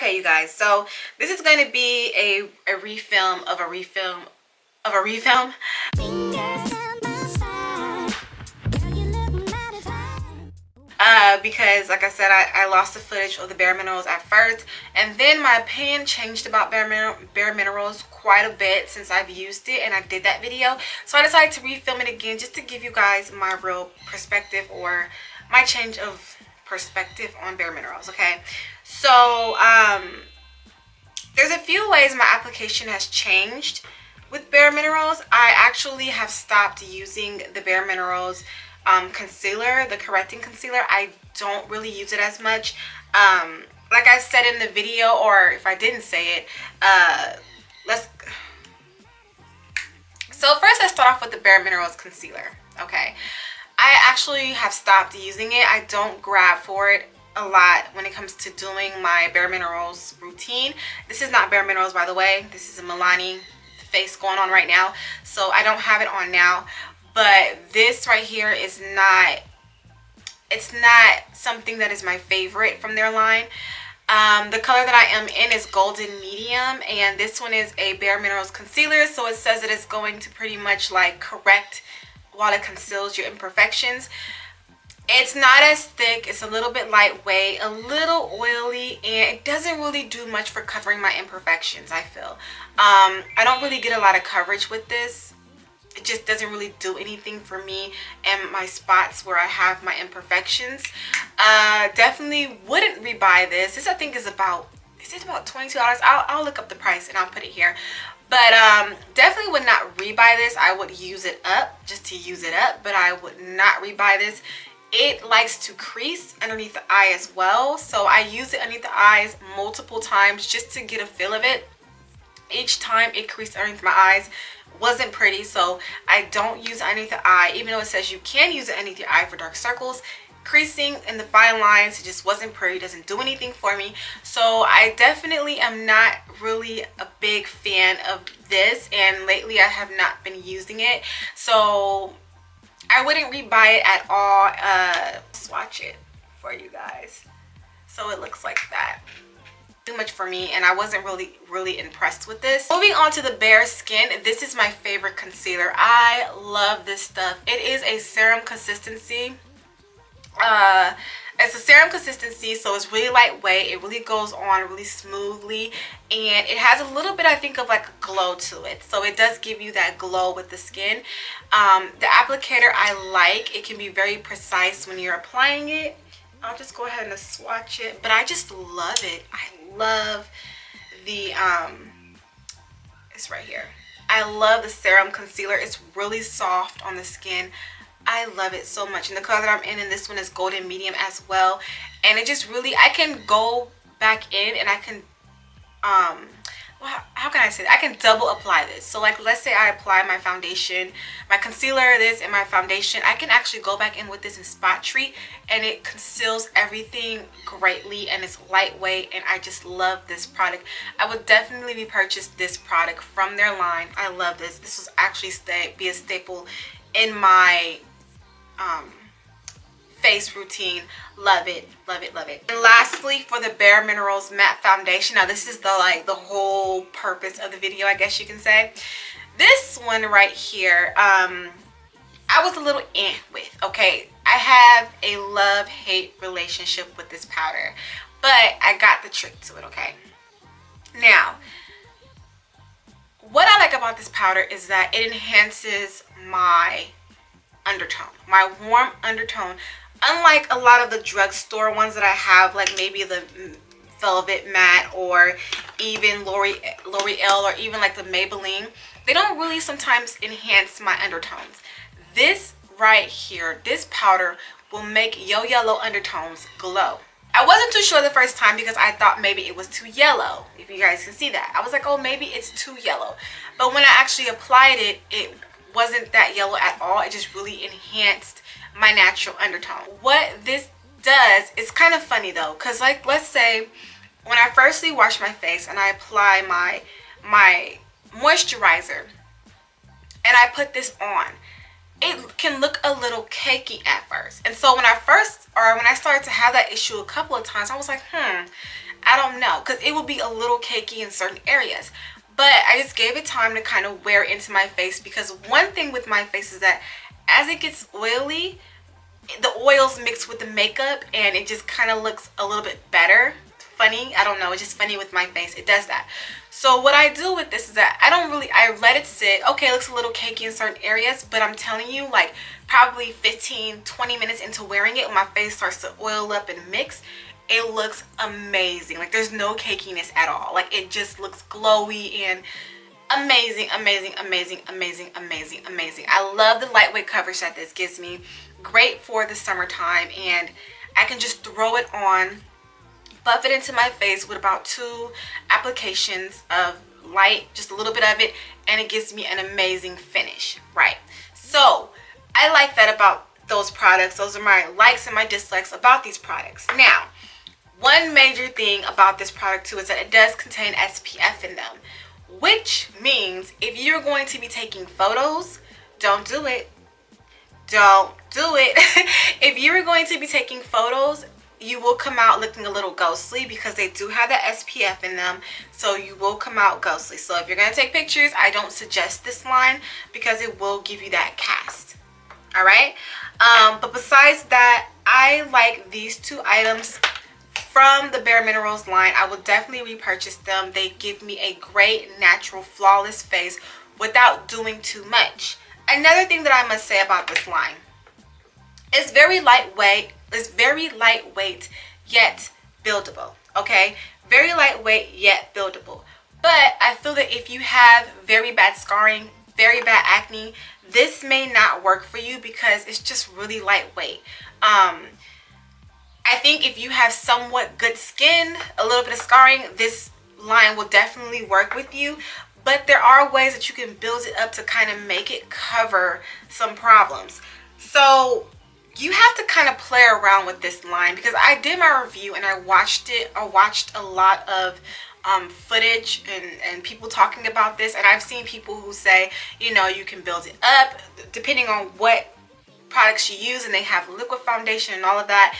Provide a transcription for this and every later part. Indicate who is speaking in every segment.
Speaker 1: Okay, you guys, so this is going to be a refilm of a refilm of a refilm. Because like I said, I lost the footage of the BareMinerals at first, and then my opinion changed about BareMinerals quite a bit since I've used it and I did that video. So I decided to refilm it again just to give you guys my real perspective, or my change of perspective on BareMinerals. Okay, so there's a few ways my application has changed with BareMinerals. I actually have stopped using the BareMinerals concealer, the correcting concealer. I don't really use it as much. Like I said in the video, or if I didn't say it, so first let's start off with the BareMinerals concealer. Okay, I actually have stopped using it. I don't grab for it a lot when it comes to doing my BareMinerals routine. This is not BareMinerals, by the way. This is a Milani face going on right now, so I don't have it on now. But this right here is not, it's not something that is my favorite from their line. The color that I am in is golden medium, and this one is a BareMinerals concealer, so it says that it's going to pretty much like correct while it conceals your imperfections. It's not as thick, it's a little bit lightweight, a little oily, and it doesn't really do much for covering my imperfections, I feel. I don't really get a lot of coverage with this. It just doesn't really do anything for me and my spots where I have my imperfections. Definitely wouldn't rebuy this. This I think is about, is it about $22? I'll look up the price and I'll put it here. But definitely would not rebuy this. I would use it up just to use it up, but I would not rebuy this. It likes to crease underneath the eye as well, so I use it underneath the eyes multiple times just to get a feel of it. Each time it creased underneath my eyes wasn't pretty, so I don't use it underneath the eye, even though it says you can use it underneath your eye for dark circles. Creasing and the fine lines, it just wasn't pretty, doesn't do anything for me. So I definitely am not really a big fan of this, and lately I have not been using it, so I wouldn't rebuy it at all. Swatch it for you guys. So it looks like that. Too much for me, and I wasn't really impressed with this. Moving on to the BareSkin. This is my favorite concealer. I love this stuff. It is a serum consistency. It's a serum consistency, so it's really lightweight. It really goes on really smoothly, and it has a little bit, I think, of like a glow to it. So it does give you that glow with the skin. The applicator I like. It can be very precise when you're applying it. I'll just go ahead and swatch it, but I just love it. I love the it's right here. I love the serum concealer. It's really soft on the skin. I love it so much, and the color that I'm in this one is golden medium as well, and it just really, I can go back in and I can well, how can I say that? I can double apply this. So like, let's say I apply my foundation, my concealer, this, and my foundation, I can actually go back in with this and spot treat, and it conceals everything greatly, and it's lightweight, and I just love this product. I would definitely repurchase this product from their line. I love this. This will actually be a staple in my face routine. Love it, love it, love it. And lastly, for the BareMinerals Matte Foundation. Now this is the whole purpose of the video, I guess you can say. This one right here, I was a little with. Okay, I have a love-hate relationship with this powder, but I got the trick to it. Okay, now what I like about this powder is that it enhances my undertone, my warm undertone. Unlike a lot of the drugstore ones that I have, like maybe the Velvet Matte or even L'Oreal or even like the Maybelline, they don't really sometimes enhance my undertones. This right here, this powder will make your yellow undertones glow. I wasn't too sure the first time because I thought maybe it was too yellow, if you guys can see that. I was like, oh, maybe it's too yellow. But when I actually applied it, it wasn't that yellow at all. It just really enhanced my natural undertone. What this does, it's kind of funny though, because like, let's say when I firstly wash my face and I apply my moisturizer and I put this on, it can look a little cakey at first. And so when I started to have that issue a couple of times, I was like, I don't know, because it will be a little cakey in certain areas. But I just gave it time to kind of wear into my face, because one thing with my face is that as it gets oily, the oils mix with the makeup and it just kind of looks a little bit better. Funny, I don't know, it's just funny with my face, it does that. So what I do with this is that I let it sit. Okay, it looks a little cakey in certain areas, but I'm telling you, like probably 15-20 minutes into wearing it, when my face starts to oil up and mix, it looks amazing. Like there's no cakiness at all. Like it just looks glowy and amazing, amazing, amazing, amazing, amazing, amazing. I love the lightweight coverage that this gives me. Great for the summertime, and I can just throw it on, buff it into my face with about 2 applications of light, just a little bit of it, and it gives me an amazing finish, right? So I like that about those products. Those are my likes and my dislikes about these products. Now, one major thing about this product too is that it does contain SPF in them, which means if you're going to be taking photos, don't do it. Don't do it. If you're going to be taking photos, you will come out looking a little ghostly, because they do have that SPF in them, so you will come out ghostly. So if you're going to take pictures, I don't suggest this line, because it will give you that cast. All right, but besides that, I like these 2 items from the BareMinerals line. I will definitely repurchase them. They give me a great, natural, flawless face without doing too much. Another thing that I must say about this line, it's very lightweight. It's very lightweight yet buildable. Okay, very lightweight yet buildable. But I feel that if you have very bad scarring, very bad acne, this may not work for you, because it's just really lightweight. I think if you have somewhat good skin, a little bit of scarring, this line will definitely work with you. But there are ways that you can build it up to kind of make it cover some problems. So you have to kind of play around with this line, because I did my review and I watched it. I watched a lot of footage and people talking about this, and I've seen people who say, you know, you can build it up depending on what products you use, and they have liquid foundation and all of that,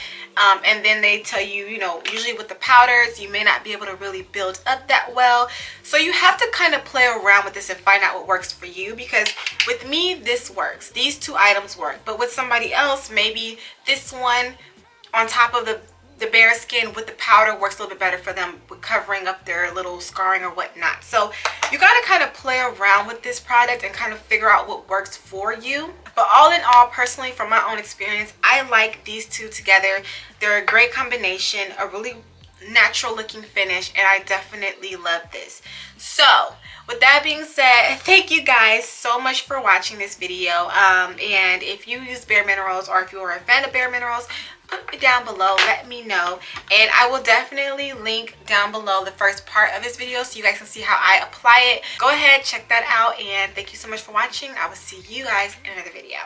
Speaker 1: and then they tell you, you know, usually with the powders you may not be able to really build up that well. So you have to kind of play around with this and find out what works for you, because with me this works, these 2 items work, but with somebody else maybe this one on top of the BareSkin with the powder works a little bit better for them with covering up their little scarring or whatnot. So you got to kind of play around with this product and kind of figure out what works for you. But all in all, personally, from my own experience, I like these 2 together. They're a great combination, a really natural looking finish, and I definitely love this. So with that being said, thank you guys so much for watching this video. And if you use BareMinerals, or if you are a fan of BareMinerals, put it down below, let me know, and I will definitely link down below the first part of this video so you guys can see how I apply it. Go ahead, check that out, and thank you so much for watching. I will see you guys in another video.